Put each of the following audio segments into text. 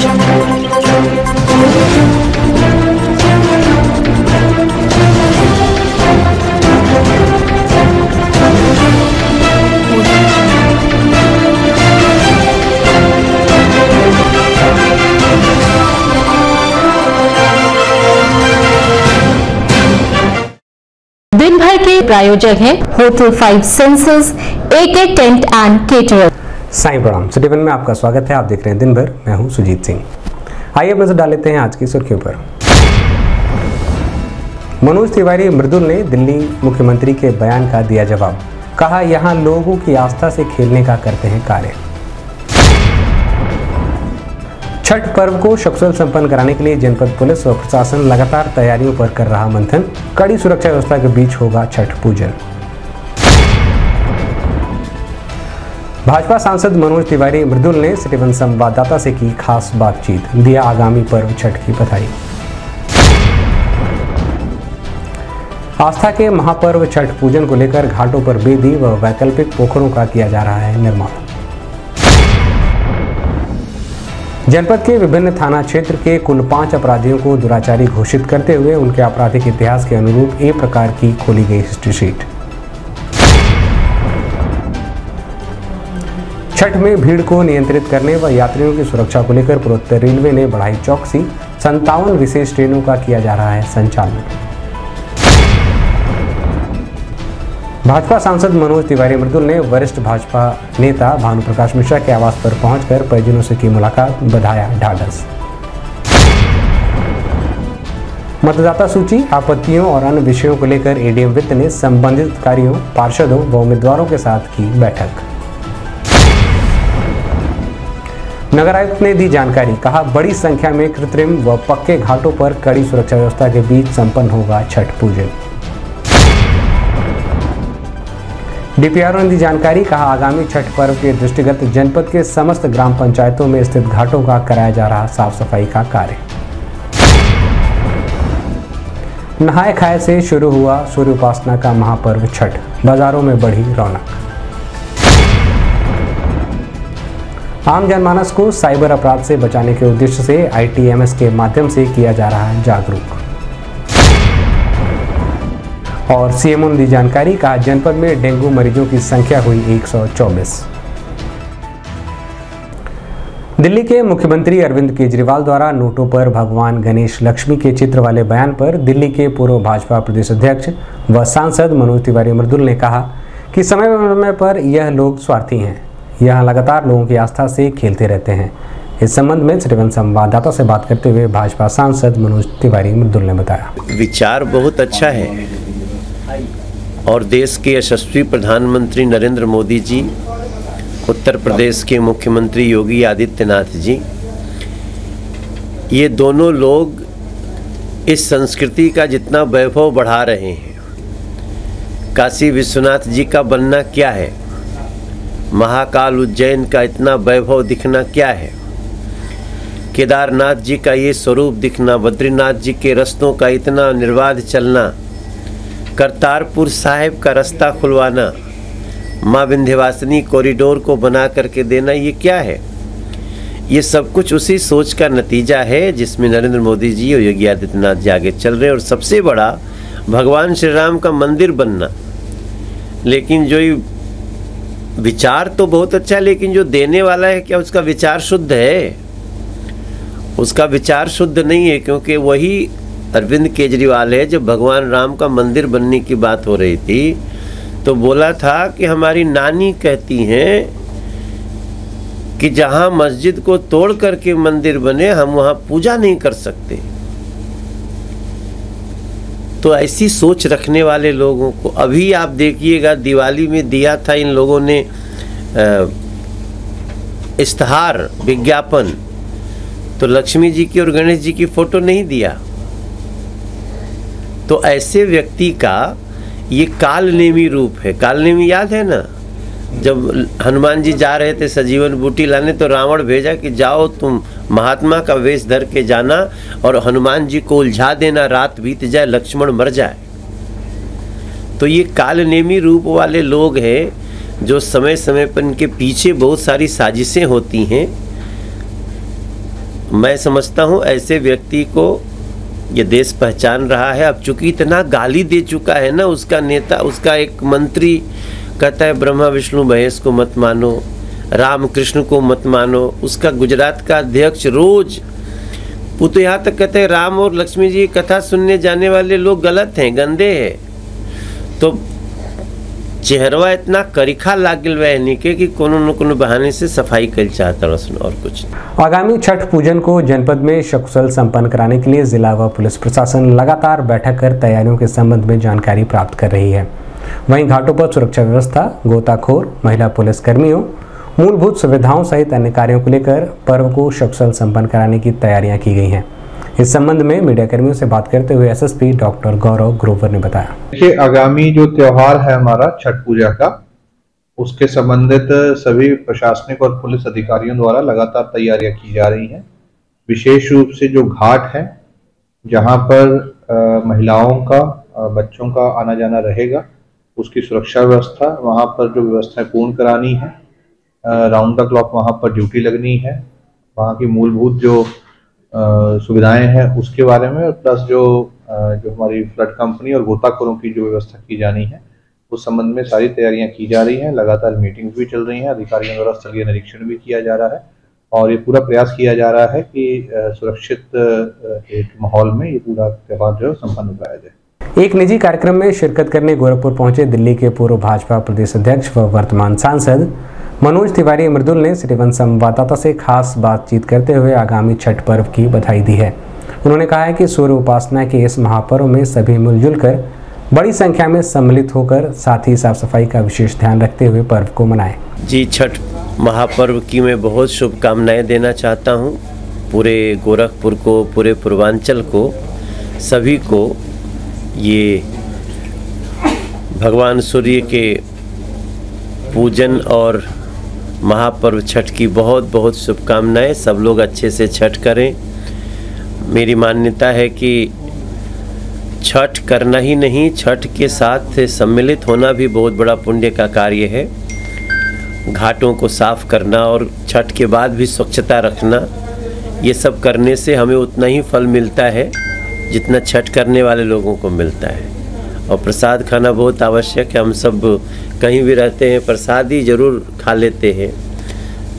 दिन भर के प्रायोजक हैं hotel 5 senses, AK tent and caterer. Sai प्रणाम। सिटी वन में आपका स्वागत है। आप देख रहे हैं दिन भर, मैं हूं सुजीत सिंह। आइए अब नजर डाल लेते हैं आज की सुर्खियों पर। मनोज तिवारी मृदुल ने दिल्ली मुख्यमंत्री के बयान का दिया जवाब। कहा, यहां लोगों की आस्था से खेलने का करते हैं कार्य। छठ पर्व को सकुशल संपन्न कराने के लिए जनपद पुलिस व प्रशासन लगातार तैयारियों पर कर रहा मंथन। कड़ी सुरक्षा व्यवस्था के बीच होगा छठ पूजन। भाजपा सांसद मनोज तिवारी मृदुल ने सिटी वन संवाददाता से की खास बातचीत। दिया आगामी पर्व छठ की बधाई। आस्था के महापर्व छठ पूजन को लेकर घाटों पर बेदी व वैकल्पिक पोखरों का किया जा रहा है निर्माण। जनपद के विभिन्न थाना क्षेत्र के कुल 5 अपराधियों को दुराचारी घोषित करते हुए उनके आपराधिक इतिहास के अनुरूप ए प्रकार की खोली गई हिस्ट्री शीट। छठ में भीड़ को नियंत्रित करने व यात्रियों की सुरक्षा को लेकर पूर्वोत्तर रेलवे ने बढ़ाई चौकसी। 57 विशेष ट्रेनों का किया जा रहा है संचालन। भाजपा सांसद मनोज तिवारी मृदुल ने वरिष्ठ भाजपा नेता भानु प्रकाश मिश्रा के आवास पर पहुंचकर परिजनों से की मुलाकात, बधाया ढाढ़स। मतदाता सूची, आपत्तियों और अन्य विषयों को लेकर एडीएम वित्त ने संबंधित अधिकारियों, पार्षदों व उम्मीदवारों के साथ की बैठक। नगर आयुक्त ने दी जानकारी। कहा, बड़ी संख्या में कृत्रिम व पक्के घाटों पर कड़ी सुरक्षा व्यवस्था के बीच संपन्न होगा छठ पूजन। डीपीआरओ ने दी जानकारी। कहा, आगामी छठ पर्व के दृष्टिगत जनपद के समस्त ग्राम पंचायतों में स्थित घाटों का कराया जा रहा साफ सफाई का कार्य। नहाय खाए से शुरू हुआ सूर्य उपासना का महापर्व छठ। बाजारों में बढ़ी रौनक। आम जनमानस को साइबर अपराध से बचाने के उद्देश्य से ITMS के माध्यम से किया जा रहा है जागरूक। और सीएमओ ने दी जानकारी। कहा, जनपद में डेंगू मरीजों की संख्या हुई 124। दिल्ली के मुख्यमंत्री अरविंद केजरीवाल द्वारा नोटों पर भगवान गणेश लक्ष्मी के चित्र वाले बयान पर दिल्ली के पूर्व भाजपा प्रदेश अध्यक्ष व सांसद मनोज तिवारी मृदुल ने कहा कि समय समय पर यह लोग स्वार्थी हैं। यह लगातार लोगों की आस्था से खेलते रहते हैं। इस संबंध में सिटी वन संवाददाता से बात करते हुए भाजपा सांसद मनोज तिवारी मृदुल ने बताया, विचार बहुत अच्छा है और देश के यशस्वी प्रधानमंत्री नरेंद्र मोदी जी, उत्तर प्रदेश के मुख्यमंत्री योगी आदित्यनाथ जी, ये दोनों लोग इस संस्कृति का जितना वैभव बढ़ा रहे हैं। काशी विश्वनाथ जी का बनना क्या है, महाकाल उज्जैन का इतना वैभव दिखना क्या है, केदारनाथ जी का ये स्वरूप दिखना, बद्रीनाथ जी के रास्तों का इतना निर्बाध चलना, करतारपुर साहिब का रास्ता खुलवाना, माँ विंध्यवासिनी कॉरिडोर को बना करके देना, ये क्या है? ये सब कुछ उसी सोच का नतीजा है जिसमें नरेंद्र मोदी जी और योगी आदित्यनाथ जी आगे चल रहे हैं। और सबसे बड़ा भगवान श्री राम का मंदिर बनना। लेकिन जो ये विचार तो बहुत अच्छा है, लेकिन जो देने वाला है क्या उसका विचार शुद्ध है? उसका विचार शुद्ध नहीं है, क्योंकि वही अरविंद केजरीवाल है। जब भगवान राम का मंदिर बनने की बात हो रही थी तो बोला था कि हमारी नानी कहती हैं कि जहाँ मस्जिद को तोड़ करके मंदिर बने हम वहाँ पूजा नहीं कर सकते। तो ऐसी सोच रखने वाले लोगों को अभी आप देखिएगा, दिवाली में दिया था इन लोगों ने इश्तहार विज्ञापन, तो लक्ष्मी जी की और गणेश जी की फोटो नहीं दिया। तो ऐसे व्यक्ति का ये कालनेमी रूप है। कालनेमी याद है ना, जब हनुमान जी जा रहे थे सजीवन बूटी लाने तो रावण भेजा कि जाओ तुम महात्मा का वेश धर के जाना और हनुमान जी को उलझा देना, रात बीत जाए लक्ष्मण मर जाए। तो ये कालनेमी रूप वाले लोग हैं जो समय समय पर इनके पीछे बहुत सारी साजिशें होती हैं। मैं समझता हूँ ऐसे व्यक्ति को ये देश पहचान रहा है। अब चूंकि इतना गाली दे चुका है ना उसका नेता, उसका एक मंत्री कहता है ब्रह्मा विष्णु महेश को मत मानो, राम कृष्ण को मत मानो। उसका गुजरात का अध्यक्ष रोज वो तो यहाँ तक कहते हैं राम और लक्ष्मी जी की कथा सुनने जाने वाले लोग गलत हैं, गंदे हैं। तो चेहरवा इतना करिखा लागिल वहनी के कि कोनो न कोनो बहाने से सफाई कर चाहता रसन और कुछ। आगामी छठ पूजन को जनपद में सकुशल संपन्न कराने के लिए जिला व पुलिस प्रशासन लगातार बैठक कर तैयारियों के संबंध में जानकारी प्राप्त कर रही है। वहीं घाटों पर सुरक्षा व्यवस्था, गोताखोर, महिला पुलिस कर्मियों, मूलभूत सुविधाओं सहित अन्य कार्यों को लेकर पर्व को सकुशल संपन्न कराने की तैयारियां की गई हैं। इस संबंध में मीडिया कर्मियों से बात करते हुए एसएसपी डॉक्टर गौरव ग्रोवर ने बताया। देखिए, आगामी जो त्योहार है हमारा छठ पूजा का, उसके संबंधित सभी प्रशासनिक और पुलिस अधिकारियों द्वारा लगातार तैयारियां की जा रही हैं। विशेष रूप से जो घाट है जहां पर महिलाओं का, बच्चों का आना जाना रहेगा, उसकी सुरक्षा व्यवस्था, वहां पर जो व्यवस्थाएं पूर्ण करानी है, राउंड द क्लॉक वहां पर ड्यूटी लगनी है, वहां की मूलभूत जो सुविधाएं हैं उसके बारे में, प्लस जो हमारी फ्लड कंपनी और गोताखोरों की जो व्यवस्था की जानी है उस संबंध में सारी तैयारियां की जा रही हैं। लगातार मीटिंग्स भी चल रही हैं, अधिकारियों द्वारा स्थलीय निरीक्षण भी किया जा रहा है और ये पूरा प्रयास किया जा रहा है कि सुरक्षित एक माहौल में ये पूरा त्योहार जो है संपन्न कराया जाए। एक निजी कार्यक्रम में शिरकत करने गोरखपुर पहुंचे दिल्ली के पूर्व भाजपा प्रदेश अध्यक्ष व वर्तमान सांसद मनोज तिवारी मृदुल ने सिटीवन संवाददाता से खास बातचीत करते हुए आगामी छठ पर्व की बधाई दी है। उन्होंने कहा है कि सूर्य उपासना के इस महापर्व में सभी मिलजुल कर बड़ी संख्या में सम्मिलित होकर साथ ही साफ सफाई का विशेष ध्यान रखते हुए पर्व को मनाएं। जी, छठ महापर्व की मैं बहुत शुभकामनाएं देना चाहता हूं पूरे गोरखपुर को, पूरे पूर्वांचल को, सभी को। ये भगवान सूर्य के पूजन और महापर्व छठ की बहुत बहुत शुभकामनाएं। सब लोग अच्छे से छठ करें। मेरी मान्यता है कि छठ करना ही नहीं, छठ के साथ सम्मिलित होना भी बहुत बड़ा पुण्य का कार्य है। घाटों को साफ करना और छठ के बाद भी स्वच्छता रखना, ये सब करने से हमें उतना ही फल मिलता है जितना छठ करने वाले लोगों को मिलता है। और प्रसाद खाना बहुत आवश्यक है। हम सब कहीं भी रहते हैं प्रसाद ही ज़रूर खा लेते हैं।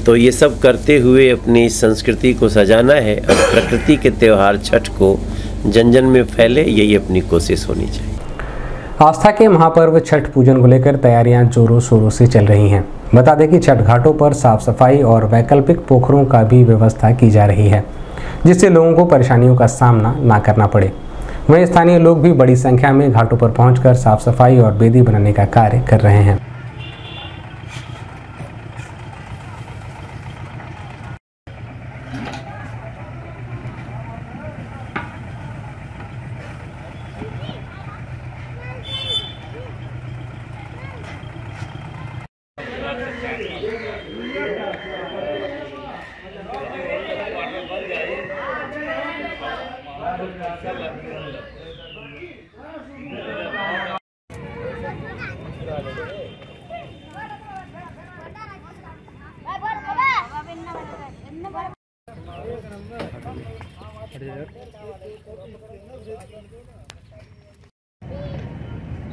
तो ये सब करते हुए अपनी संस्कृति को सजाना है और प्रकृति के त्यौहार छठ को जन जन में फैले, यही अपनी कोशिश होनी चाहिए। आस्था के महापर्व छठ पूजन को लेकर तैयारियां जोरों शोरों से चल रही हैं। बता दें कि छठ घाटों पर साफ सफाई और वैकल्पिक पोखरों का भी व्यवस्था की जा रही है, जिससे लोगों को परेशानियों का सामना ना करना पड़े। वहीं स्थानीय लोग भी बड़ी संख्या में घाटों पर पहुंचकर साफ सफाई और बेदी बनाने का कार्य कर रहे हैं।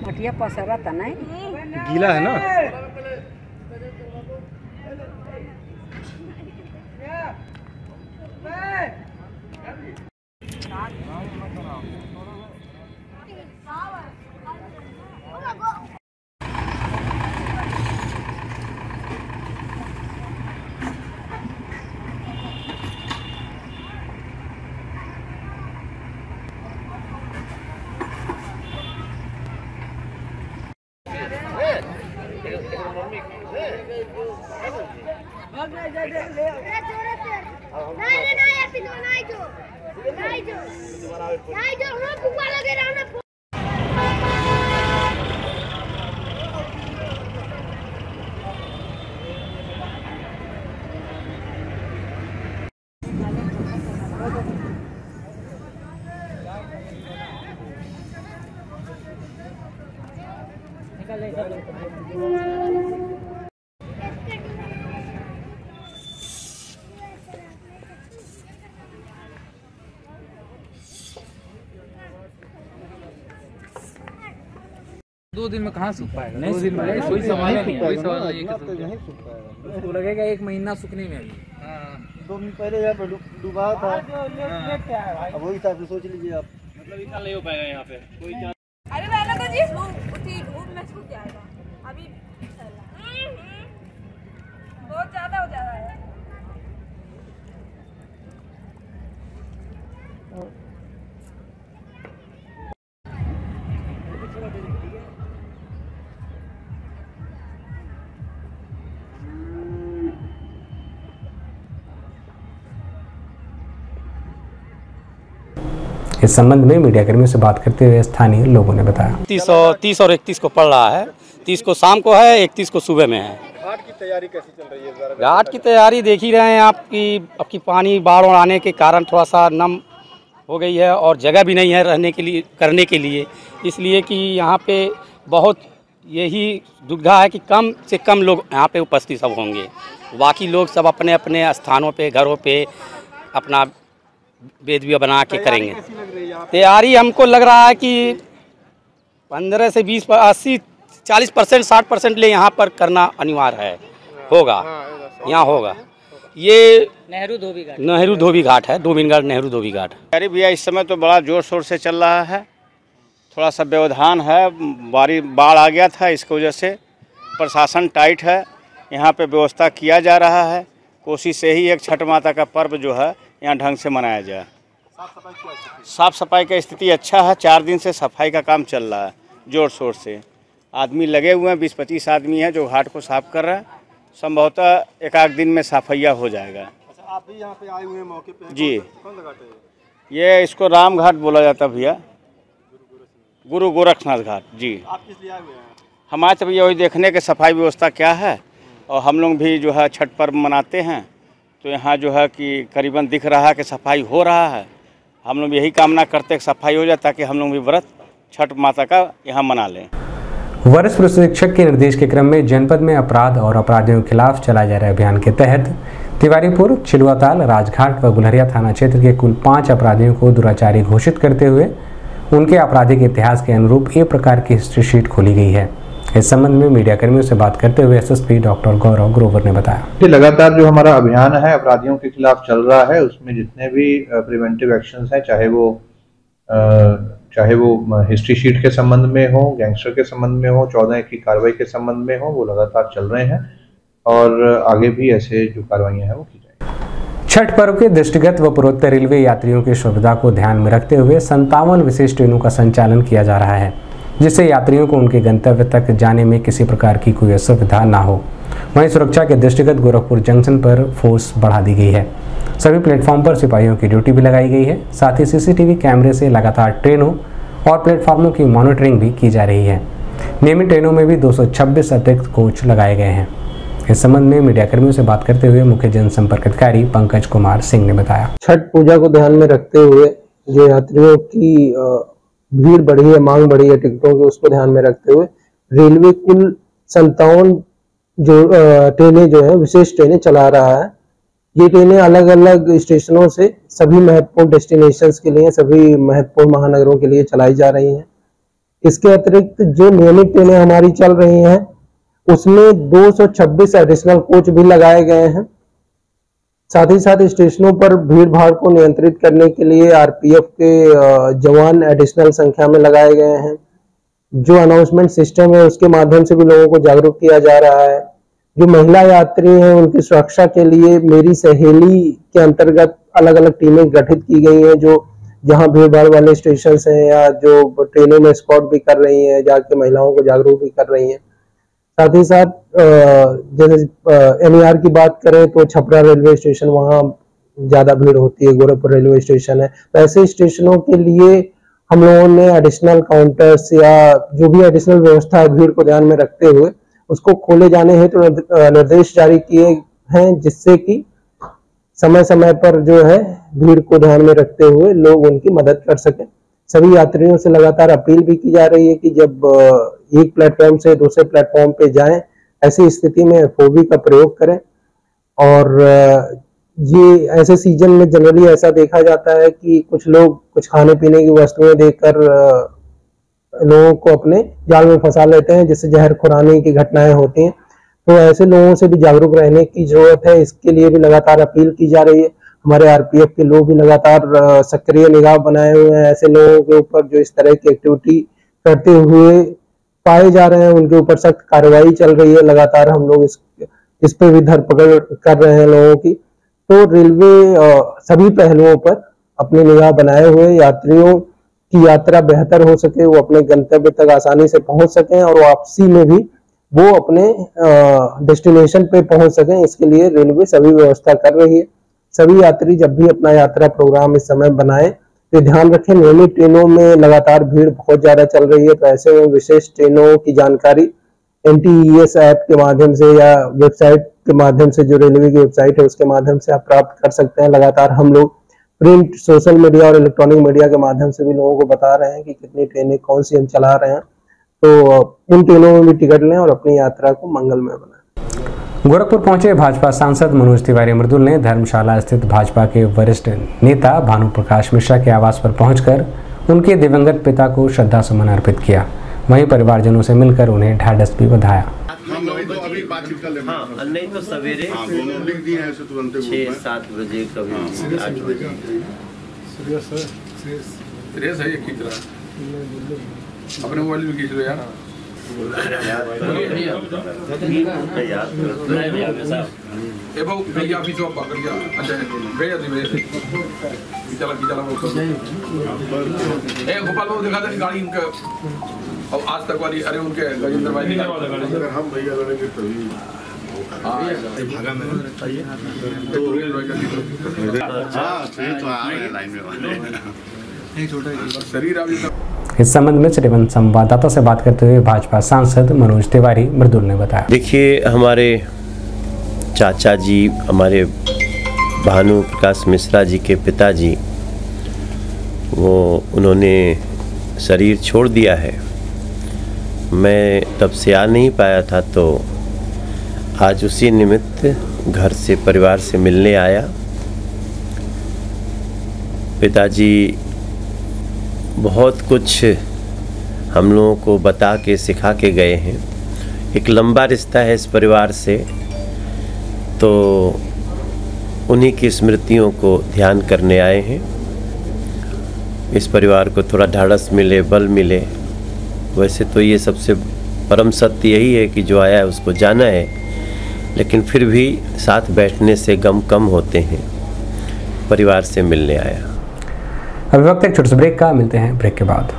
मटिया पसरा था नहीं, गीला है ना। 2 दिन में कहाँ सूख पाएगा? नहीं सूख पाएगा, कोई सवाल नहीं है, कोई सवाल नहीं है कि उसको लगेगा 1 महीना सूखने में भी। 2 दिन पहले यहाँ पे डूबा था, अब वही हिसाब से सोच लीजिए आप। मतलब इतना नहीं हो पाएगा यहाँ पे कोई। अरे रहना तो जी धूप में सूख जाएगा अभी, बहुत ज्यादा हो जा रहा है। इस संबंध में मीडिया कर्मियों से बात करते हुए स्थानीय लोगों ने बताया 30 और 31 को पड़ रहा है। 30 को शाम को है, 31 को सुबह में है। घाट की तैयारी कैसी चल रही है? घाट की तैयारी देख ही रहे हैं आपकी पानी बाढ़ आने के कारण थोड़ा सा नम हो गई है और जगह भी नहीं है रहने के लिए करने के लिए, इसलिए कि यहाँ पे बहुत यही दुविधा है कि कम से कम लोग यहाँ पे उपस्थित सब होंगे। बाकी लोग सब अपने अपने स्थानों पे घरों पे अपना वेद बना के करेंगे। तैयारी हमको लग रहा है कि 15 से 20 80 40% 60% ले यहाँ पर करना अनिवार्य है, होगा यहाँ होगा। ये नेहरू धोबी घाट है, डोमिनगढ़ नेहरू धोबी घाट। अरे भैया इस समय तो बड़ा जोर शोर से चल रहा है, थोड़ा सा व्यवधान है, बाढ़ आ गया था, इसकी वजह से प्रशासन टाइट है। यहाँ पे व्यवस्था किया जा रहा है, कोशिश यही एक छठ माता का पर्व जो है यहाँ ढंग से मनाया जाए। साफ सफाई का स्थिति अच्छा है, 4 दिन से सफाई का काम चल रहा है जोर शोर से। आदमी लगे हुए हैं, 20-25 आदमी हैं जो घाट को साफ कर रहे हैं। संभवतः 1-8 दिन में सफाइया हो जाएगा। अच्छा, आप भी यहाँ पे आए हुए हैं मौके पे? जी। कौन सा घाट है ये इसको राम घाट बोला जाता है भैया, गुरु गोरखनाथ घाट। जी। आप किस लिए आए हुए हैं? हमारे तो भैया वही देखने के सफाई व्यवस्था क्या है, और हम लोग भी जो है छठ पर्व मनाते हैं, तो यहाँ जो है कि करीबन दिख रहा है कि सफाई हो रहा है। हम लोग यही कामना करते हैं कि सफाई हो जाए ताकि हम लोग भी व्रत छठ माता का यहाँ मना लें। वरिष्ठ पुलिस अधीक्षक के निर्देश के क्रम में जनपद में अपराध और अपराधियों के खिलाफ चलाए जा रहे अभियान के तहत तिवारीपुर, चिलुआताल, राजघाट व गुलहरिया थाना क्षेत्र के कुल 5 अपराधियों को दुराचारी घोषित करते हुए उनके आपराधिक इतिहास के अनुरूप एक प्रकार की हिस्ट्री शीट खोली गई है। इस संबंध में मीडिया कर्मियों से बात करते हुए एसएसपी डॉक्टर गौरव ग्रोवर ने बताया लगातार जो हमारा अभियान है अपराधियों के खिलाफ चल रहा है, उसमें जितने भी प्रिवेंटिव एक्शंस हैं, चाहे वो हिस्ट्री शीट के संबंध में हो, गैंगस्टर के संबंध में हो, 14 की कार्रवाई के संबंध में हो, वो लगातार चल रहे हैं और आगे भी ऐसे जो कार्रवाइयां हैं वो की जाएंगी। छठ पर्व के दृष्टिगत व पूर्वोत्तर रेलवे यात्रियों की सुविधा को ध्यान में रखते हुए 57 विशेष ट्रेनों का संचालन किया जा रहा है, जिससे यात्रियों को उनके गंतव्य तक जाने में किसी प्रकार की कोई असुविधा ना हो। वहीं सुरक्षा के दृष्टिगत गोरखपुर जंक्शन पर फोर्स बढ़ा दी गई है। सभी प्लेटफॉर्म पर सिपाहियों की ड्यूटी भी लगाई गई है। साथ ही सीसीटीवी कैमरे से लगातार ट्रेनों और प्लेटफॉर्मों की मॉनिटरिंग भी की जा रही है। नियमित ट्रेनों में भी 226 अतिरिक्त कोच लगाए गए हैं। इस संबंध में मीडिया कर्मियों से बात करते हुए मुख्य जनसंपर्क अधिकारी पंकज कुमार सिंह ने बताया छठ पूजा को ध्यान में रखते हुए जो यात्रियों की भीड़ बढ़ी है, मांग बढ़ी है टिकटों की, उसको ध्यान में रखते हुए रेलवे कुल 57 जो ट्रेनें जो है विशेष ट्रेनें चला रहा है। ये ट्रेनें अलग अलग स्टेशनों से सभी महत्वपूर्ण डेस्टिनेशंस के लिए, सभी महत्वपूर्ण महानगरों के लिए चलाई जा रही हैं। इसके अतिरिक्त जो नियमित ट्रेनें हमारी चल रही हैं उसमें 226 एडिशनल कोच भी लगाए गए हैं। साथ ही साथ स्टेशनों पर भीड़ भाड़ को नियंत्रित करने के लिए आरपीएफ के जवान एडिशनल संख्या में लगाए गए हैं। जो अनाउंसमेंट सिस्टम है उसके माध्यम से भी लोगों को जागरूक किया जा रहा है। जो महिला यात्री हैं उनकी सुरक्षा के लिए मेरी सहेली के अंतर्गत अलग अलग टीमें गठित की गई हैं, जो जहां भीड़ भाड़ वाले स्टेशन हैं या जो ट्रेनों में स्पॉट भी कर रही हैं, जाके महिलाओं को जागरूक भी कर रही हैं। साथ ही साथ जैसे एनईआर की बात करें तो छपरा रेलवे स्टेशन, वहाँ ज्यादा भीड़ होती है, गोरखपुर रेलवे स्टेशन है, तो ऐसे स्टेशनों के लिए हम लोगों ने एडिशनल काउंटर्स या जो भी एडिशनल व्यवस्था है भीड़ को ध्यान में रखते हुए उसको खोले जाने हेतु निर्देश जारी किए हैं, जिससे कि समय समय पर जो है भीड़ को ध्यान में रखते हुए लोग उनकी मदद कर सकें। सभी यात्रियों से लगातार अपील भी की जा रही है कि जब एक प्लेटफॉर्म से दूसरे प्लेटफॉर्म पे जाएं, ऐसी स्थिति में एफओबी का प्रयोग करें। और ये ऐसे सीजन में जनरली ऐसा देखा जाता है कि कुछ लोग कुछ खाने पीने की वस्तुएं देकर लोगों को अपने जाल में फंसा लेते हैं, जिससे जहर खुरानी की घटनाएं होती हैं। तो ऐसे लोगों से भी जागरूक रहने की जरूरत है। इसके लिए भी लगातार अपील की जा रही है। हमारे आरपीएफ के लोग भी लगातार सक्रिय निगाह बनाए हुए हैं। ऐसे लोगों के ऊपर जो इस तरह की एक्टिविटी करते हुए पाए जा रहे हैं, उनके ऊपर सख्त कार्रवाई चल रही है। लगातार हम लोग इस पर भी धरपकड़ कर रहे हैं लोगों की। तो रेलवे सभी पहलुओं पर अपनी निगाह बनाए हुए यात्रियों की यात्रा बेहतर हो सके, वो अपने गंतव्य तक आसानी से पहुंच सकें और वापसी में भी वो अपने डेस्टिनेशन पे पहुंच सकें। इसके लिए रेलवे सभी व्यवस्था कर रही है। सभी यात्री जब भी अपना यात्रा प्रोग्राम इस समय बनाए तो ध्यान रखें, नियमित ट्रेनों में लगातार भीड़ बहुत ज्यादा चल रही है। तो ऐसे में विशेष ट्रेनों की जानकारी NTES ऐप के माध्यम से या वेबसाइट के माध्यम से, जो रेलवे की वेबसाइट है उसके माध्यम से आप प्राप्त कर सकते हैं। लगातार हम लोग प्रिंट, सोशल मीडिया और इलेक्ट्रॉनिक मीडिया के माध्यम से भी लोगों को बता रहे हैं कि कितनी ट्रेनें कौन सी हम चला रहे हैं। तो उन ट्रेनों में भी टिकट लें और अपनी यात्रा को मंगलमय बनाएं। गोरखपुर पहुंचे भाजपा सांसद मनोज तिवारी मृदुल ने धर्मशाला स्थित भाजपा के वरिष्ठ नेता भानु प्रकाश मिश्रा के आवास पर पहुंचकर उनके दिवंगत पिता को श्रद्धा सुमन अर्पित किया। वहीं परिवारजनों से मिलकर उन्हें ढाढस भी बधाया। नहीं तो सवेरे 6-7 बजे, कभी 8 बजे। अपने मोबाइल में खींच लो यार। ए बहु भैया अभी तो पकड़ गया। अच्छा भैया जी मेरे चला बोल। ए गोपाल बाबू दिखा दे गाड़ी उनके और आज तक वाली। अरे उनके गजेंद्र भाई हम भैया लड़ेंगे तभी भागा में तो आ रहे लाइन में छोटा शरीर अभी। इस संबंध में श्रीवन संवाददाता से बात करते हुए भाजपा सांसद मनोज तिवारी मृदुल ने बताया। देखिए, हमारे चाचा जी, हमारे भानु प्रकाश मिश्रा जी के पिताजी, वो उन्होंने शरीर छोड़ दिया है। मैं तब से आ नहीं पाया था, तो आज उसी निमित्त घर से, परिवार से मिलने आया। पिताजी बहुत कुछ हम लोगों को बता के सिखा के गए हैं। एक लंबा रिश्ता है इस परिवार से, तो उन्हीं की स्मृतियों को ध्यान करने आए हैं। इस परिवार को थोड़ा ढाढ़स मिले, बल मिले। वैसे तो ये सबसे परम सत्य यही है कि जो आया है उसको जाना है, लेकिन फिर भी साथ बैठने से गम कम होते हैं। परिवार से मिलने आया। अभी वक्त एक छोटे से ब्रेक का, मिलते हैं ब्रेक के बाद।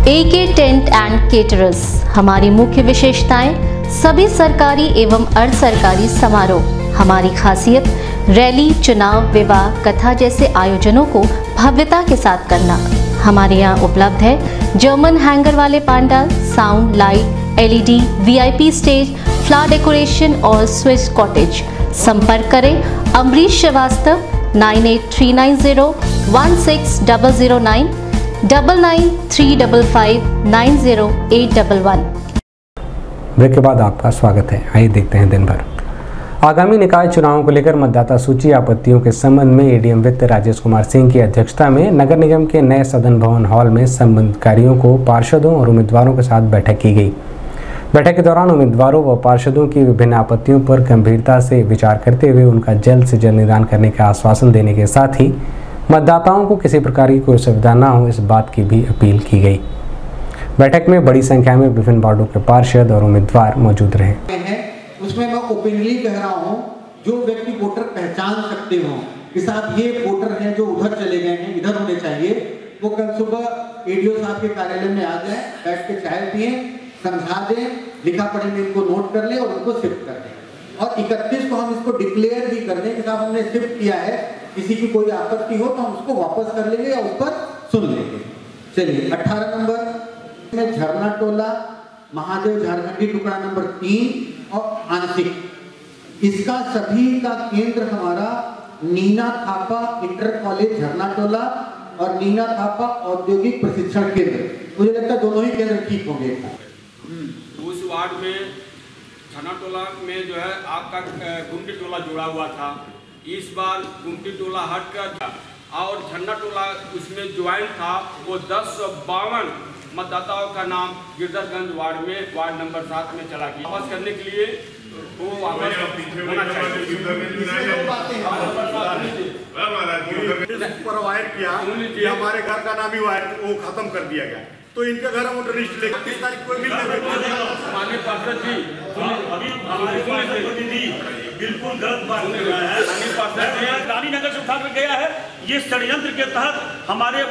AK tent and caterers. हमारी मुख्य विशेषताएं: सभी सरकारी एवं अर्ध सरकारी समारोह। हमारी खासियत: रैली, चुनाव, विवाह, कथा जैसे आयोजनों को भव्यता के साथ करना। हमारे यहाँ उपलब्ध है जर्मन हैंगर वाले pandal, sound, light, LED, VIP stage, flower decoration और स्विस कॉटेज। संपर्क करें अमरीश श्रीवास्तव 9839016009 9935590811। ब्रेक के बाद आपका स्वागत है। आइए देखते हैं दिन भर। आगामी निकाय चुनावों को लेकर मतदाता सूची आपत्तियों के संबंध में ADM वित्त राजेश कुमार सिंह की अध्यक्षता में नगर निगम के नए सदन भवन हॉल में संबंधितकारियों को पार्षदों और उम्मीदवारों के साथ बैठक की गई। बैठक के दौरान उम्मीदवारों व पार्षदों की विभिन्न आपत्तियों पर गंभीरता से विचार करते हुए उनका जल्द से जल्द निदान करने का आश्वासन देने के साथ ही मतदाताओं को किसी प्रकार की कोई असुविधा न हो, इस बात की भी अपील की गई। बैठक में बड़ी संख्या में विभिन्न वार्डों के पार्षद और उम्मीदवार मौजूद रहे। उसमें मैं ओपनली कह रहा हूँ, जो व्यक्ति वोटर पहचान सकते हो कि साहब ये वोटर हैं जो उधर चले गए हैं, इधर होने चाहिए, वो कल सुबह एडीओ साहब के कार्यालय में आ जाए, बैठ के चाय पिए, समझा दें, लिखा पढ़े में इनको नोट कर ले और उनको शिफ्ट कर दें। और 31 को हम इसको डिक्लेयर भी कर दें कि साहब हमने शिफ्ट किया है, किसी की कोई आपत्ति हो तो हम उसको वापस कर लेंगे या उस पर सुन लेंगे। चलिए 18 नंबर में झरना टोला महादेव झारखंडी टुकड़ा नंबर 3 और आंशिक, इसका सभी का केंद्र हमारा नीना थापा इंटर कॉलेज झरना टोला और नीना थापा औद्योगिक प्रशिक्षण केंद्र, मुझे लगता है दोनों ही केंद्र ठीक होंगे। उस वार्ड में झरना टोला में जो है आपका गुमटी टोला जुड़ा हुआ था, इस बार गुमटी टोला हट कर और झरना टोला उसमें ज्वाइन था, वो 1052 मतदाताओं का नाम गिरधरगंज वार्ड में वार्ड नंबर 7 में चला गया। वापस करने के लिए वो वापस होना चाहिए। वायर किया कि हमारे घर का नाम ही वायर वो खत्म कर दिया गया, तो इनके घर हम वोटर लिस्ट लेकर 30 तारीख को माननीय पार्षद जी बिल्कुल गलत बात कर रहा है। रानीनगर से उठा कर गया है, ये षड्यंत्र के तहत हमारे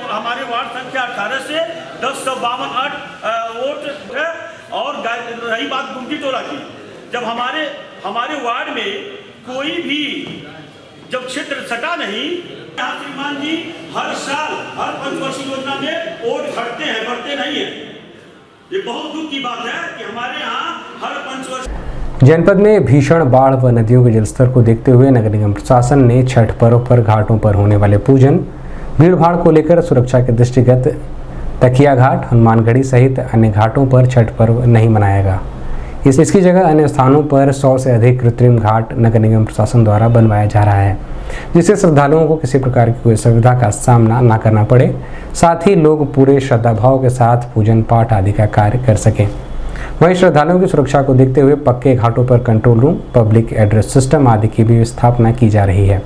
वार्ड संख्या 18 से 1052 वोट है। और रही बात गुमटी टोला की, जब हमारे वार्ड में कोई भी जब क्षेत्र सटा नहीं, यहाँ श्रीमान जी हर साल हर पंचवर्षीय योजना में वोट घटते हैं, बढ़ते नहीं है। ये बहुत दुख की बात है कि हमारे यहाँ हर पंचवर्ष। जनपद में भीषण बाढ़ व नदियों के जलस्तर को देखते हुए नगर निगम प्रशासन ने छठ पर्व पर घाटों पर होने वाले पूजन भीड़ भाड़ को लेकर सुरक्षा के दृष्टिगत तकिया घाट, हनुमानगढ़ी सहित अन्य घाटों पर छठ पर्व नहीं मनाएगा। इसकी जगह अन्य स्थानों पर 100 से अधिक कृत्रिम घाट नगर निगम प्रशासन द्वारा बनवाया जा रहा है, जिससे श्रद्धालुओं को किसी प्रकार की कोई असुविधा का सामना न करना पड़े, साथ ही लोग पूरे श्रद्धाभाव के साथ पूजन पाठ आदि का कार्य कर सकें। वहीं श्रद्धालुओं की सुरक्षा को देखते हुए पक्के घाटों पर control room, public address system आदि की भी स्थापना की जा रही है।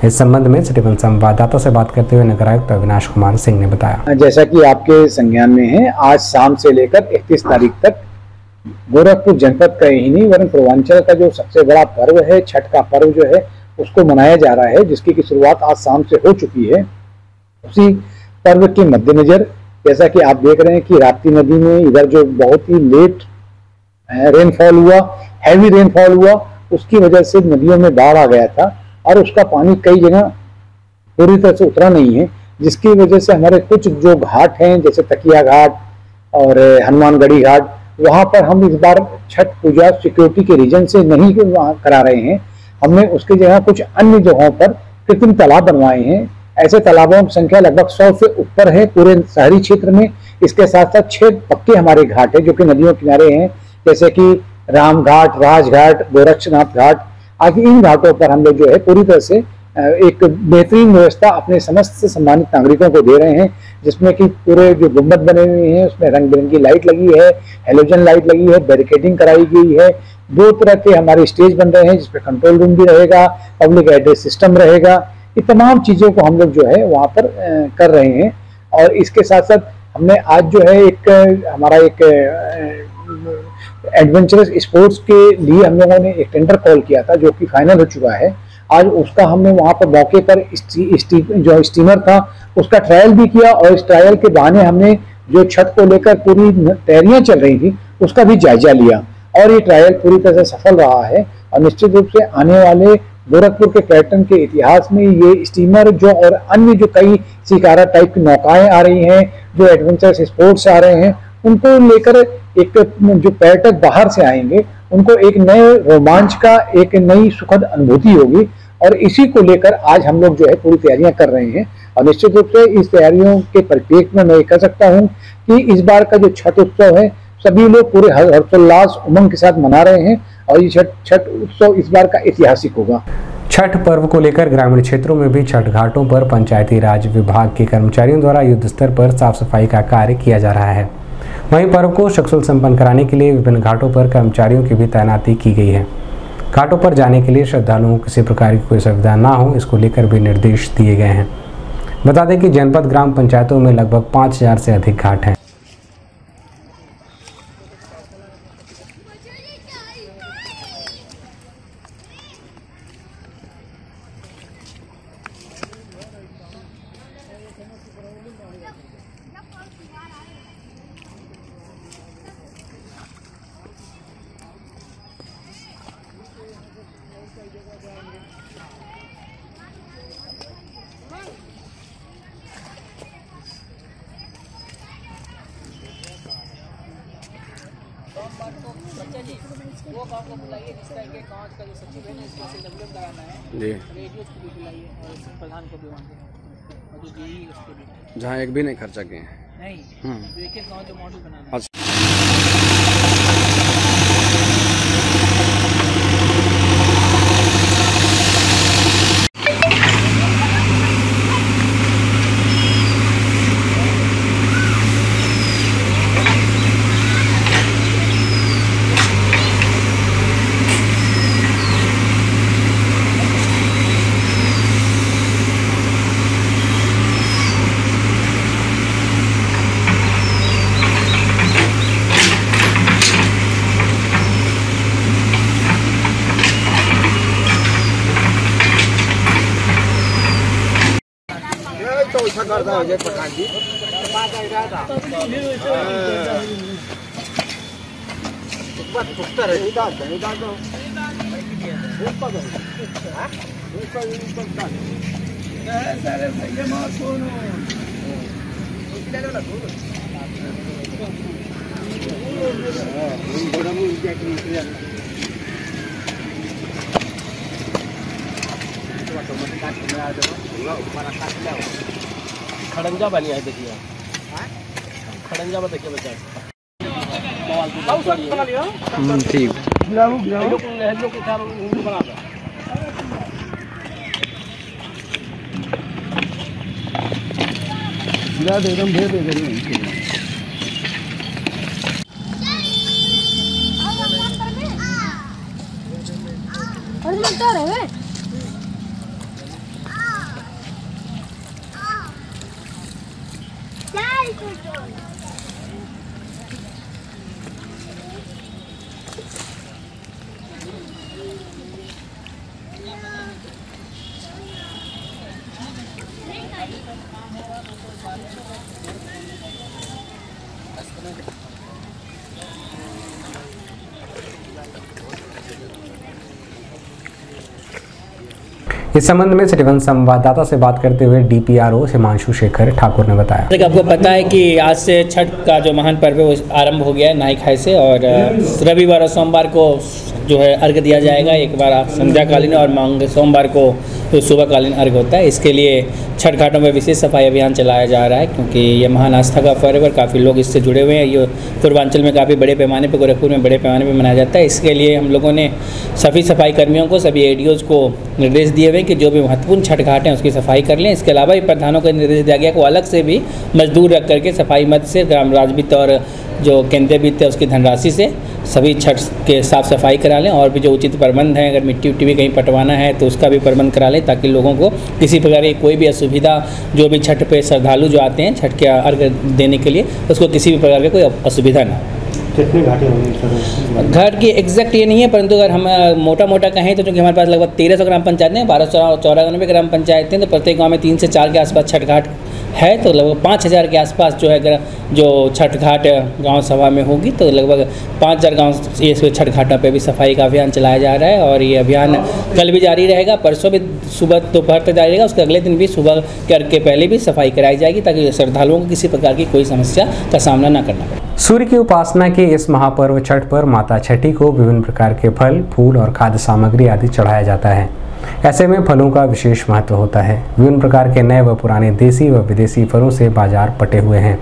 इस संबंध में सिटी संवाददाता से बात करते हुए नगर आयुक्त अविनाश कुमार सिंह ने बताया, जैसा कि आपके संज्ञान में है, आज शाम से लेकर 31 तारीख तक गोरखपुर जनपद का ही नहीं वरन पूर्वांचल का जो सबसे बड़ा पर्व है, छठ का पर्व जो है उसको मनाया जा रहा है, जिसकी की शुरुआत आज शाम से हो चुकी है। उसी पर्व के मद्देनजर जैसा कि आप देख रहे हैं कि राप्ती नदी में इधर जो बहुत ही लेट रेनफॉल हुआ, हैवी रेनफॉल हुआ, उसकी वजह से नदियों में बाढ़ आ गया था और उसका पानी कई जगह पूरी तरह से उतरा नहीं है, जिसकी वजह से हमारे कुछ जो घाट हैं जैसे तकिया घाट और हनुमानगढ़ी घाट, वहाँ पर हम इस बार छठ पूजा सिक्योरिटी के रीजन से नहीं करा रहे हैं। हमने उसकी जगह कुछ अन्य जगहों पर कृत्रिम तालाब बनवाए हैं। ऐसे तालाबों की संख्या लगभग 100 से ऊपर है पूरे शहरी क्षेत्र में। इसके साथ साथ 6 पक्के हमारे घाट है जो कि नदियों किनारे हैं, जैसे कि राम घाट, राजघाट, गोरक्षनाथ घाट आदि। इन घाटों पर हम लोग जो है पूरी तरह से एक बेहतरीन व्यवस्था अपने समस्त सम्मानित नागरिकों को दे रहे हैं, जिसमें कि पूरे जो गुंबद बने हुए हैं उसमें रंग बिरंगी लाइट लगी है, हेलोजन लाइट लगी है, बैरिकेडिंग कराई गई है, 2 तरह के हमारे स्टेज बन रहे हैं जिसमें कंट्रोल रूम भी रहेगा, पब्लिक एड्रेस सिस्टम रहेगा। ये तमाम चीज़ों को हम लोग जो है वहाँ पर कर रहे हैं। और इसके साथ साथ हमने आज जो है हमारा एक एडवेंचरस स्पोर्ट्स के लिए हम लोगों ने एक टेंडर कॉल किया था जो कि फाइनल हो चुका है। आज उसका हमने वहाँ पर मौके पर जो स्टीमर था उसका ट्रायल भी किया और इस ट्रायल के बहाने हमने जो छठ को लेकर पूरी तैयारियां चल रही थी उसका भी जायजा लिया और ये ट्रायल पूरी तरह से सफल रहा है। और निश्चित रूप से आने वाले गोरखपुर के पर्यटन के इतिहास में ये स्टीमर जो और अन्य जो कई शिकारा टाइप की नौकाएं आ रही हैं, जो एडवेंचरस स्पोर्ट्स आ रहे हैं, उनको लेकर एक जो पर्यटक बाहर से आएंगे उनको एक नए रोमांच का एक नई सुखद अनुभूति होगी। और इसी को लेकर आज हम लोग जो है पूरी तैयारियां कर रहे हैं। और निश्चित रूप से इस तैयारियों के परिप्रेक्ष्य में मैं ये कह सकता हूं कि इस बार का जो छठ उत्सव है सभी लोग पूरे हर्षोल्लास उमंग के साथ मना रहे हैं और ये छठ उत्सव इस बार का ऐतिहासिक होगा। छठ पर्व को लेकर ग्रामीण क्षेत्रों में भी छठ घाटों पर पंचायती राज विभाग के कर्मचारियों द्वारा युद्ध स्तर पर साफ सफाई का कार्य किया जा रहा है। वहीं पर्व को सकुशल संपन्न कराने के लिए विभिन्न घाटों पर कर्मचारियों की भी तैनाती की गई है। घाटों पर जाने के लिए श्रद्धालुओं को किसी प्रकार की कोई सुविधा ना हो, इसको लेकर भी निर्देश दिए गए हैं। बता दें कि जनपद ग्राम पंचायतों में लगभग 5000 से अधिक घाट हैं। गाँव को बुलाइए, जिसका एक गाँव का जो सचिव है ना इसका CWM लगाना है जी, रेडियो को भी बुलाइए और प्रधान को भी वहाँ और जो DE उसको भी, जहाँ एक भी नहीं खर्चा किए हैं नहीं एक एक गाँव जो मॉडल बनाना है। करता है प्रधान जी खड़ंजा बनी है, देखिए खड़ंजा में देखिए बच्चा ठीक इस संबंध में सिटीवन संवाददाता से बात करते हुए DPRO हिमांशु शेखर ठाकुर ने बताया। आपको पता है कि आज से छठ का जो महान पर्व है वो आरंभ हो गया है नहाय खाए से, और रविवार और सोमवार को जो है अर्घ दिया जाएगा, एक बार संध्याकालीन और सोमवार को तो सुबहकालीन अर्घ होता है। इसके लिए छठ घाटों में विशेष सफाई अभियान चलाया जा रहा है, क्योंकि ये महान आस्था का पर्व और काफ़ी लोग इससे जुड़े हुए हैं। ये पूर्वांचल में काफ़ी बड़े पैमाने पर, गोरखपुर में बड़े पैमाने पर मनाया जाता है। इसके लिए हम लोगों ने सभी सफाई कर्मियों को, सभी ADOs को निर्देश दिए हुए कि जो भी महत्वपूर्ण छठ घाट हैं उसकी सफाई कर लें। इसके अलावा प्रधानों को निर्देश दिया गया कि वो अलग से भी मजदूर रख करके सफाई मद से ग्राम राज वित्त और जो केंद्रीय वित्त है उसकी धनराशि से सभी छठ के साफ सफाई करा लें, और भी जो उचित प्रबंध है, अगर मिट्टी उट्टी भी कहीं पटवाना है तो उसका भी प्रबंध करा लें, ताकि लोगों को किसी प्रकार की कोई भी असुविधा, जो भी छठ पे श्रद्धालु जो आते हैं छठ के अर्घ देने के लिए, उसको किसी भी प्रकार की कोई असुविधा ना हो। कितने घाटे होंगे? घाट की एग्जैक्ट ये नहीं है, परंतु अगर हम मोटा मोटा कहें तो चूँकि हमारे पास लगभग 1300 ग्राम पंचायत हैं, 1294 ग्राम पंचायत हैं, तो प्रत्येक गांव में 3 से 4 के आसपास छठ घाट है, तो लगभग 5000 के आसपास जो है जो छठ घाट गांव सभा में होगी, तो लगभग 5000 गांव ये छठ घाटों पे भी सफाई का अभियान चलाया जा रहा है। और ये अभियान कल भी जारी रहेगा, परसों भी सुबह दोपहर तक जारी रहेगा, उसके अगले दिन भी सुबह के पहले भी सफाई कराई जाएगी, ताकि श्रद्धालुओं को किसी प्रकार की कोई समस्या का सामना न करना पड़े। सूर्य की उपासना के इस महापर्व छठ पर माता छठी को विभिन्न प्रकार के फल, फूल और खाद्य सामग्री आदि चढ़ाया जाता है। ऐसे में फलों का विशेष महत्व होता है। विभिन्न प्रकार के नए व पुराने देसी व विदेशी फलों से बाजार पटे हुए हैं।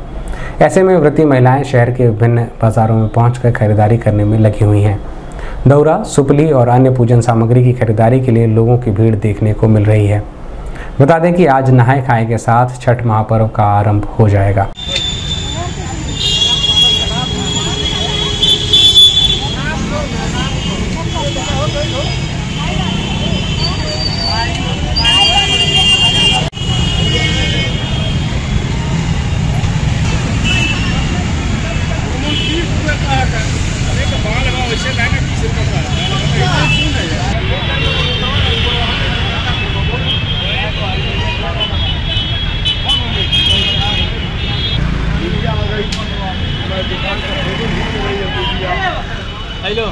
ऐसे में व्रती महिलाएं शहर के विभिन्न बाजारों में पहुंचकर खरीदारी करने में लगी हुई हैं। दौरा, सुपली और अन्य पूजन सामग्री की खरीदारी के लिए लोगों की भीड़ देखने को मिल रही है। बता दें कि आज नहाय खाए के साथ छठ महापर्व का आरंभ हो जाएगा। हेलो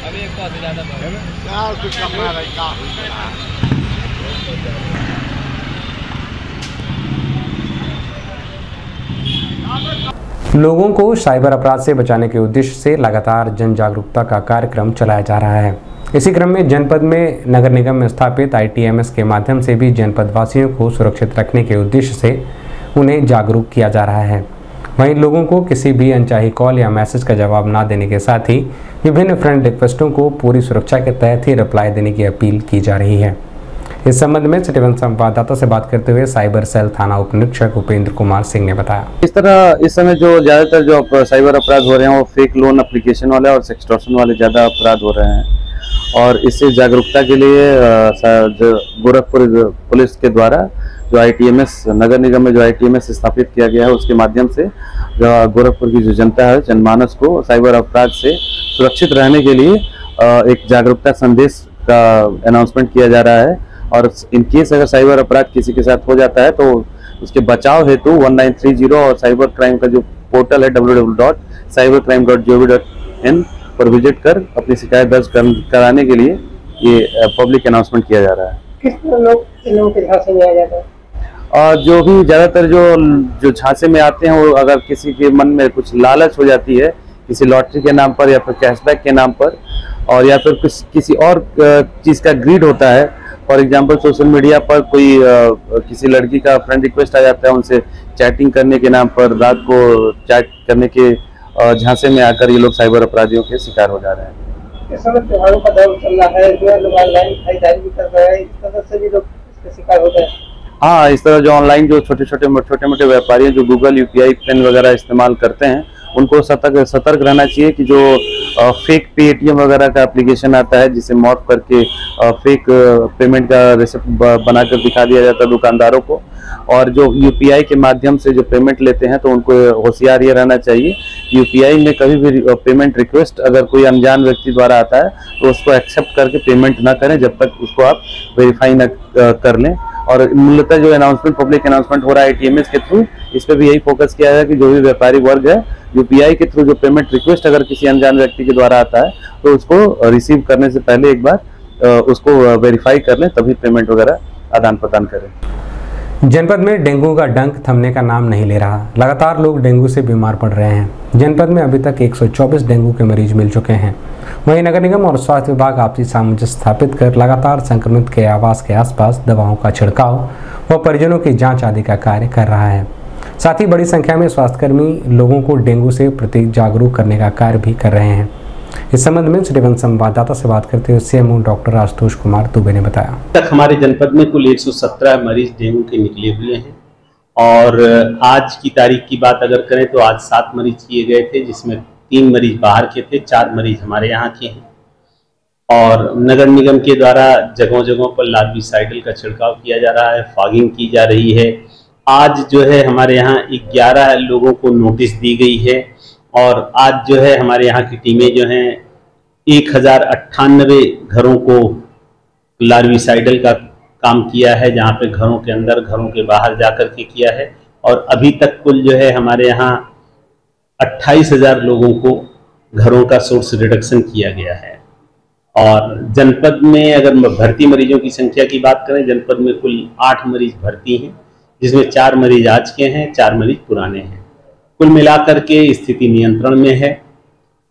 अभी एक तो ज़्यादा लोगों को साइबर अपराध से बचाने के उद्देश्य से लगातार जन जागरूकता का कार्यक्रम चलाया जा रहा है। इसी क्रम में जनपद में नगर निगम में स्थापित ITMS के माध्यम से भी जनपद वासियों को सुरक्षित रखने के उद्देश्य से उन्हें जागरूक किया जा रहा है। वहीं लोगों को किसी भी अनचाही कॉल या मैसेज का जवाब ना देने के साथ ही विभिन्न फ्रेंड रिक्वेस्टों को पूरी सुरक्षा के तहत ही रिप्लाई देने की अपील की जा रही है। इस संबंध में सिटीवन संवाददाता से बात करते हुए साइबर सेल थाना उप निरीक्षक उपेंद्र कुमार सिंह ने बताया, इस तरह इस समय जो ज्यादातर जो साइबर अपराध हो रहे हैं वो फेक लोन एप्लीकेशन वाले और सेक्सटॉर्शन वाले ज्यादा अपराध हो रहे हैं और इससे जागरूकता के लिए गोरखपुर पुलिस के द्वारा जो ITMS नगर निगम में जो ITMS स्थापित किया गया है उसके माध्यम से गोरखपुर की जो जनता है जनमानस को साइबर अपराध से सुरक्षित रहने के लिए एक जागरूकता संदेश का अनाउंसमेंट किया जा रहा है और इन केस अगर साइबर अपराध किसी के साथ हो जाता है तो उसके बचाव हेतु 1930 और साइबर क्राइम का जो पोर्टल है www.cybercrime.gov.in पर विजिट कर अपनी शिकायत दर्ज कराने के लिए ये पब्लिक अनाउंसमेंट किया जा रहा है। किस लोगों के झांसे में आ जाता है? और जो भी ज्यादातर जो झांसे में आते हैं वो अगर किसी के मन में कुछ लालच हो जाती है किसी लॉटरी के नाम पर या फिर कैशबैक के नाम पर और या फिर किसी और चीज का ग्रीड होता है। फॉर एग्जाम्पल सोशल मीडिया पर कोई किसी लड़की का फ्रेंड रिक्वेस्ट आ जाता है उनसे चैटिंग करने के नाम पर रात को चैट करने के झांसे में आकर ये लोग साइबर अपराधियों के शिकार हो जा रहे हैं। इस समय त्योहारों का दौर चल रहा है, जो लोग ऑनलाइन खरीदारी भी कर रहे हैं, इस तरह से भी लोग इसके शिकार हो गए। हाँ, इस तरह जो ऑनलाइन जो छोटे मोटे व्यापारी हैं जो गूगल UPI पेन वगैरह इस्तेमाल करते हैं उनको सतर्क रहना चाहिए कि जो फेक पेटीएम वगैरह का एप्लीकेशन आता है जिसे मॉर्फ करके फेक पेमेंट का रिसिप्ट बनाकर दिखा दिया जाता है दुकानदारों को और जो UPI के माध्यम से जो पेमेंट लेते हैं तो उनको होशियार ये रहना चाहिए। UPI में कभी भी पेमेंट रिक्वेस्ट अगर कोई अनजान व्यक्ति द्वारा आता है तो उसको एक्सेप्ट करके पेमेंट ना करें जब तक उसको आप वेरीफाई न कर लें। और मूलतः जो अनाउंसमेंट पब्लिक अनाउंसमेंट हो रहा है ITMS के थ्रू इस पर भी यही फोकस किया है कि जो भी व्यापारी वर्ग है UPI के थ्रू जो पेमेंट रिक्वेस्ट अगर किसी अनजान व्यक्ति के द्वारा आता है तो उसको रिसीव करने से पहले एक बार उसको वेरीफाई कर लें तभी पेमेंट वगैरह आदान प्रदान करें। जनपद में डेंगू का डंक थमने का नाम नहीं ले रहा। लगातार लोग डेंगू से बीमार पड़ रहे हैं। जनपद में अभी तक 124 डेंगू के मरीज मिल चुके हैं। वहीं नगर निगम और स्वास्थ्य विभाग आपसी सामंजस्य स्थापित कर लगातार संक्रमित के आवास के आसपास दवाओं का छिड़काव व परिजनों की जांच आदि का कार्य कर रहा है। साथ ही बड़ी संख्या में स्वास्थ्यकर्मी लोगों को डेंगू से प्रति जागरूक करने का कार्य भी कर रहे हैं। इस संबंध में सिटीवन संवाददाता से बात करते हुए CMO डॉक्टर आशुतोष कुमार दुबे ने बताया, तक हमारे जनपद में कुल 117 मरीज डेंगू के निकले हुए हैं और आज की तारीख की बात अगर करें तो आज 7 मरीज किए गए थे जिसमें 3 मरीज बाहर के थे, 4 मरीज हमारे यहाँ के हैं और नगर निगम के द्वारा जगहों जगहों पर लार्विसाइडल का छिड़काव किया जा रहा है, फॉगिंग की जा रही है। आज जो है हमारे यहाँ 11 लोगों को नोटिस दी गई है और आज जो है हमारे यहाँ की टीमें जो हैं 1098 घरों को लार्विसाइडल का काम किया है जहाँ पे घरों के अंदर घरों के बाहर जाकर के किया है और अभी तक कुल जो है हमारे यहाँ 28,000 लोगों को घरों का सोर्स रिडक्शन किया गया है। और जनपद में अगर भर्ती मरीजों की संख्या की बात करें जनपद में कुल 8 मरीज भर्ती हैं जिसमें 4 मरीज आज के हैं, 4 मरीज पुराने हैं। कुल मिलाकर के स्थिति नियंत्रण में है।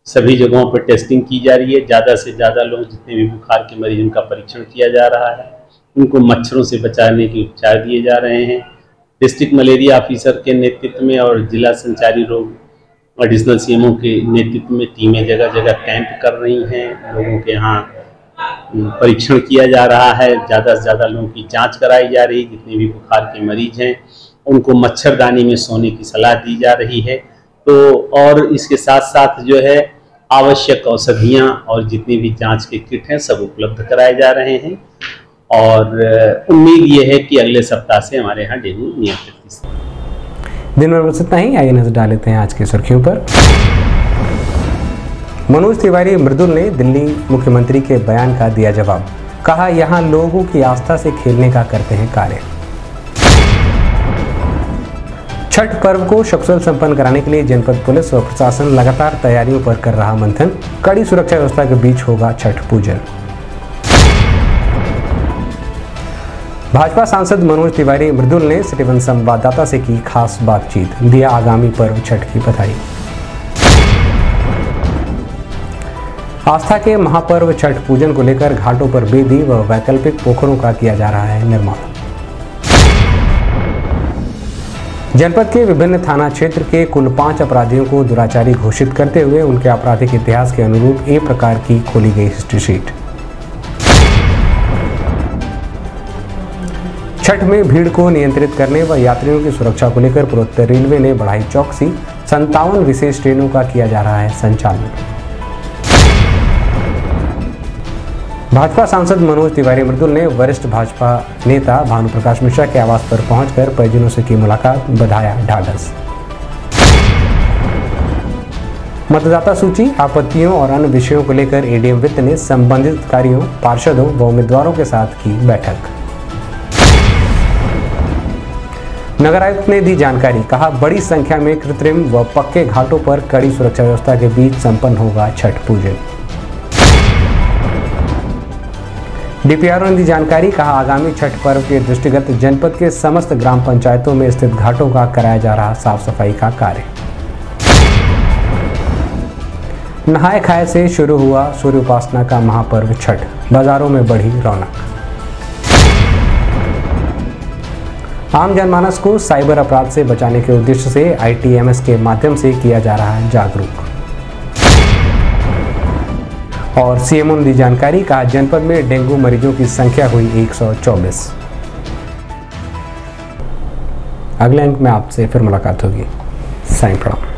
सभी जगहों पर टेस्टिंग की जा रही है। ज़्यादा से ज़्यादा लोग जितने भी बुखार के मरीज उनका परीक्षण किया जा रहा है। उनको मच्छरों से बचाने के उपचार दिए जा रहे हैं। डिस्ट्रिक्ट मलेरिया ऑफिसर के नेतृत्व में और जिला संचारी रोग एडिशनल CMO के नेतृत्व में टीमें जगह जगह कैंप कर रही हैं। लोगों के यहाँ परीक्षण किया जा रहा है। ज़्यादा से ज़्यादा लोगों की जांच कराई जा रही है। जितने भी बुखार के मरीज हैं उनको मच्छरदानी में सोने की सलाह दी जा रही है। तो और इसके साथ साथ जो है आवश्यक औषधियाँ और जितनी भी जांच के किट हैं सब उपलब्ध कराए जा रहे हैं और उम्मीद ये है कि अगले सप्ताह से हमारे यहाँ डेंगू नियंत्रित। दिन भर बस इतना ही। आइए नजर डाल लेते हैं आज की सुर्खियों पर। मनोज तिवारी मृदुल ने दिल्ली मुख्यमंत्री के बयान का दिया जवाब। कहा, यहाँ लोगों की आस्था से खेलने का करते हैं कार्य। छठ पर्व को सकुशल संपन्न कराने के लिए जनपद पुलिस व प्रशासन लगातार तैयारियों पर कर रहा मंथन। कड़ी सुरक्षा व्यवस्था के बीच होगा छठ पूजन। भाजपा सांसद मनोज तिवारी मृदुल ने सिटी वन संवाददाता से की खास बातचीत, दिया आगामी पर्व छठ की बधाई। आस्था के महापर्व छठ पूजन को लेकर घाटों पर बेदी व वैकल्पिक पोखरों का किया जा रहा है निर्माण। जनपद के विभिन्न थाना क्षेत्र के कुल 5 अपराधियों को दुराचारी घोषित करते हुए उनके आपराधिक इतिहास के अनुरूप एक प्रकार की खोली गई हिस्ट्री शीट। छठ में भीड़ को नियंत्रित करने व यात्रियों की सुरक्षा को लेकर पूर्वोत्तर रेलवे ने बढ़ाई चौकसी, 57 विशेष ट्रेनों का किया जा रहा है संचालन। भाजपा सांसद मनोज तिवारी मृदुल ने वरिष्ठ भाजपा नेता भानु प्रकाश मिश्रा के आवास पर पहुंचकर परिजनों से की मुलाकात, बधाया ढाढस। मतदाता सूची, आपत्तियों और अन्य विषयों को लेकर एडीएम वित्त ने संबंधित अधिकारियों, पार्षदों व उम्मीदवारों के साथ की बैठक। नगर आयुक्त ने दी जानकारी, कहा बड़ी संख्या में कृत्रिम व पक्के घाटों पर कड़ी सुरक्षा व्यवस्था के बीच संपन्न होगा छठ पूजन। डीपीआरओ ने दी जानकारी, कहा आगामी छठ पर्व के दृष्टिगत जनपद के समस्त ग्राम पंचायतों में स्थित घाटों का कराया जा रहा साफ सफाई का कार्य। नहाए खाए से शुरू हुआ सूर्य उपासना का महापर्व छठ, बाजारों में बढ़ी रौनक। आम जनमानस को साइबर अपराध से बचाने के उद्देश्य से आईटीएमएस के माध्यम से किया जा रहा है जागरूक। और सीएमओ ने दी जानकारी, कहा जनपद में डेंगू मरीजों की संख्या हुई 124। अगले अंक में आपसे फिर मुलाकात होगी। साईं प्रणाम।